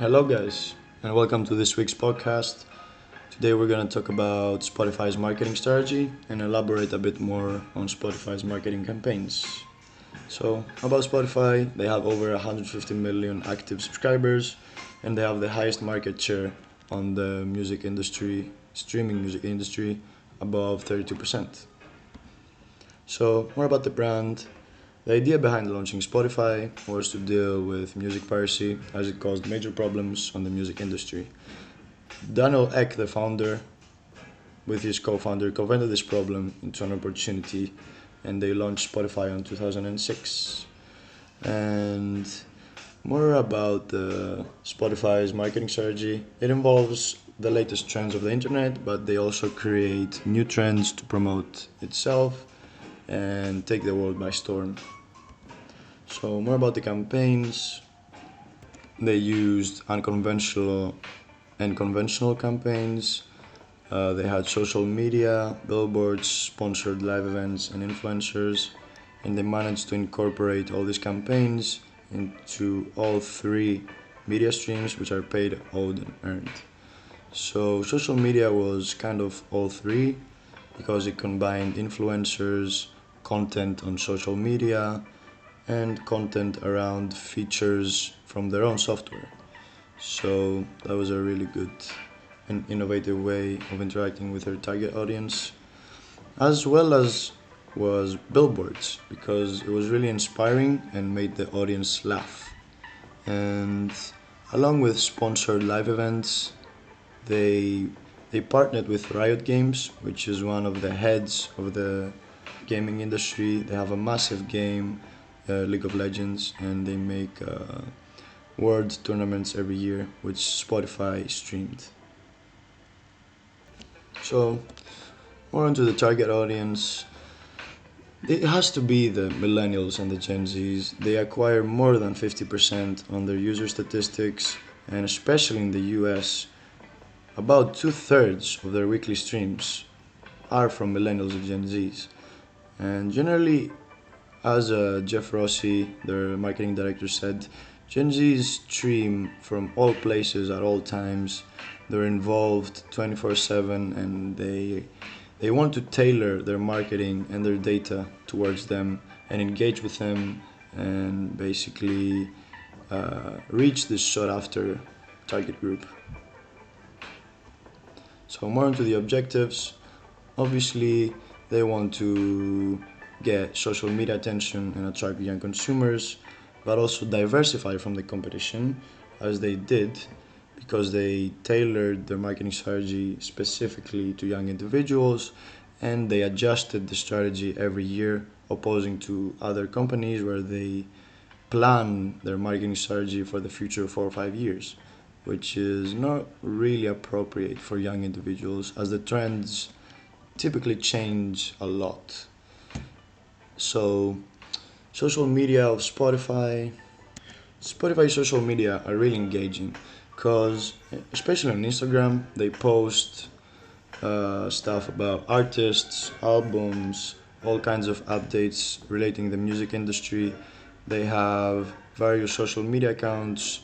Hello, guys, and welcome to this week's podcast. Today, we're going to talk about Spotify's marketing strategy and elaborate a bit more on Spotify's marketing campaigns. So, about Spotify, they have over 150 million active subscribers and they have the highest market share on the music industry, streaming music industry, above 32%. So, more about the brand. The idea behind launching Spotify was to deal with music piracy as it caused major problems on the music industry. Daniel Ek, the founder, with his co-founder, converted this problem into an opportunity and they launched Spotify in 2006. And more about Spotify's marketing strategy. It involves the latest trends of the internet, but they also create new trends to promote itself and take the world by storm. So more about the campaigns. They used unconventional and conventional campaigns. They had social media, billboards, sponsored live events, and influencers, and they managed to incorporate all these campaigns into all three media streams, which are paid, owed, and earned. So social media was kind of all three because it combined influencers, content on social media, and content around features from their own software. So that was a really good and innovative way of interacting with their target audience, as well as was billboards because it was really inspiring and made the audience laugh. And along with sponsored live events, they they partnered with Riot Games, which is one of the heads of the gaming industry. They have a massive game, League of Legends, and they make world tournaments every year, which Spotify streamed. So, more onto the target audience. It has to be the millennials and the Gen Zs. They acquire more than 50% on their user statistics, and especially in the US, about two-thirds of their weekly streams are from millennials and Gen Zs. And generally, as Jeff Rossi, their marketing director, said, Gen Zs stream from all places at all times. They're involved 24/7 and they want to tailor their marketing and their data towards them and engage with them and basically reach this sought after target group. So, more into the objectives. Obviously, they want to get social media attention and attract young consumers, but also diversify from the competition as they did because they tailored their marketing strategy specifically to young individuals and they adjusted the strategy every year, opposing to other companies where they plan their marketing strategy for the future 4 or 5 years, which is not really appropriate for young individuals as the trends typically change a lot. So, social media of Spotify social media are really engaging because, especially on Instagram, they post stuff about artists, albums, all kinds of updates relating the music industry. They have various social media accounts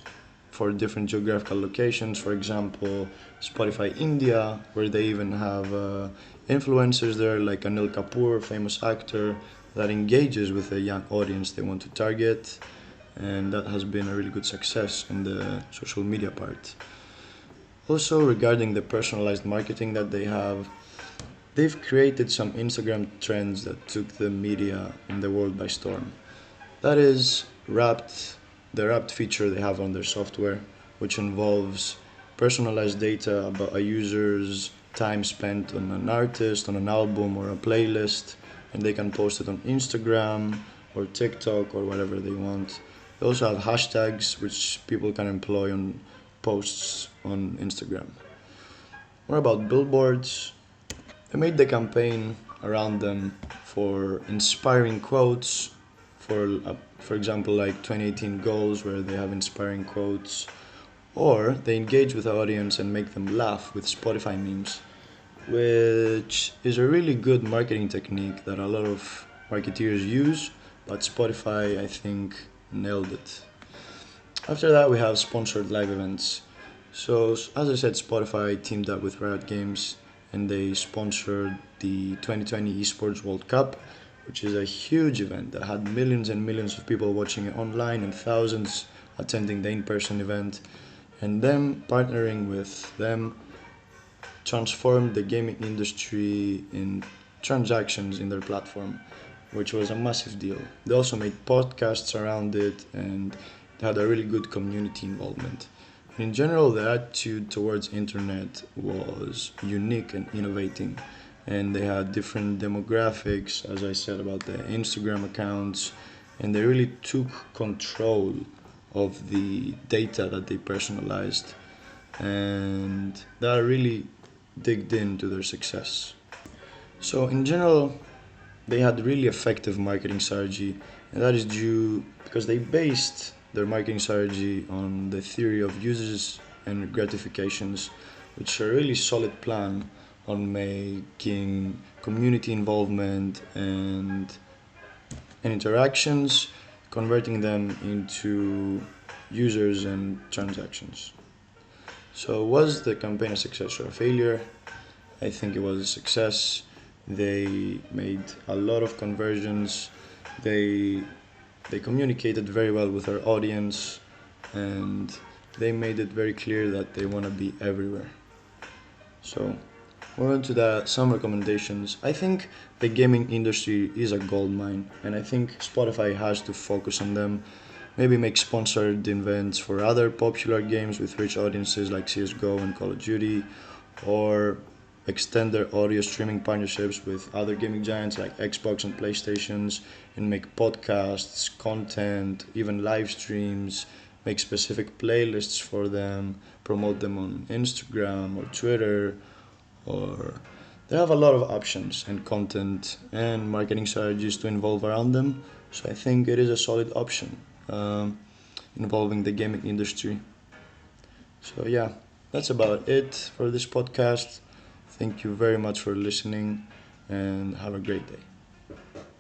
for different geographical locations. For example, Spotify India, where they even have influencers there like Anil Kapoor, famous actor, that engages with a young audience they want to target. And that has been a really good success in the social media part. Also, regarding the personalized marketing that they have, they've created some Instagram trends that took the media in the world by storm. That is the wrapped feature they have on their software, which involves personalized data about a user's time spent on an artist, on an album, or a playlist, and they can post it on Instagram or TikTok or whatever they want. They also have hashtags which people can employ on posts on Instagram. More about billboards. They made the campaign around them for inspiring quotes, for example, like 2018 goals, where they have inspiring quotes, or they engage with the audience and make them laugh with Spotify memes, which is a really good marketing technique that a lot of marketeers use, but Spotify, I think, nailed it. After that, we have sponsored live events. So, as I said, Spotify teamed up with Riot Games and they sponsored the 2020 Esports World Cup, which is a huge event that had millions and millions of people watching it online and thousands attending the in person event. And them partnering with them transformed the gaming industry in transactions in their platform, which was a massive deal. They also made podcasts around it and they had a really good community involvement. In general, the attitude towards internet was unique and innovating, and they had different demographics, as I said about the Instagram accounts, and they really took control of the data that they personalized, and that really digged into their success. So in general, they had really effective marketing strategy, and that is due because they based their marketing strategy on the theory of uses and gratifications, which are a really solid plan on making community involvement and interactions, converting them into users and transactions. So was the campaign a success or a failure? I think it was a success. They made a lot of conversions. They they communicated very well with our audience, and they made it very clear that they want to be everywhere. So, more into that, some recommendations. I think the gaming industry is a gold mine, and I think Spotify has to focus on them. Maybe make sponsored events for other popular games with rich audiences like CS:GO and Call of Duty, or extend their audio streaming partnerships with other gaming giants like Xbox and PlayStations, and make podcasts, content, even live streams, make specific playlists for them, promote them on Instagram or Twitter, or they have a lot of options and content and marketing strategies to involve around them. So I think it is a solid option involving the gaming industry. So yeah, that's about it for this podcast. Thank you very much for listening and have a great day.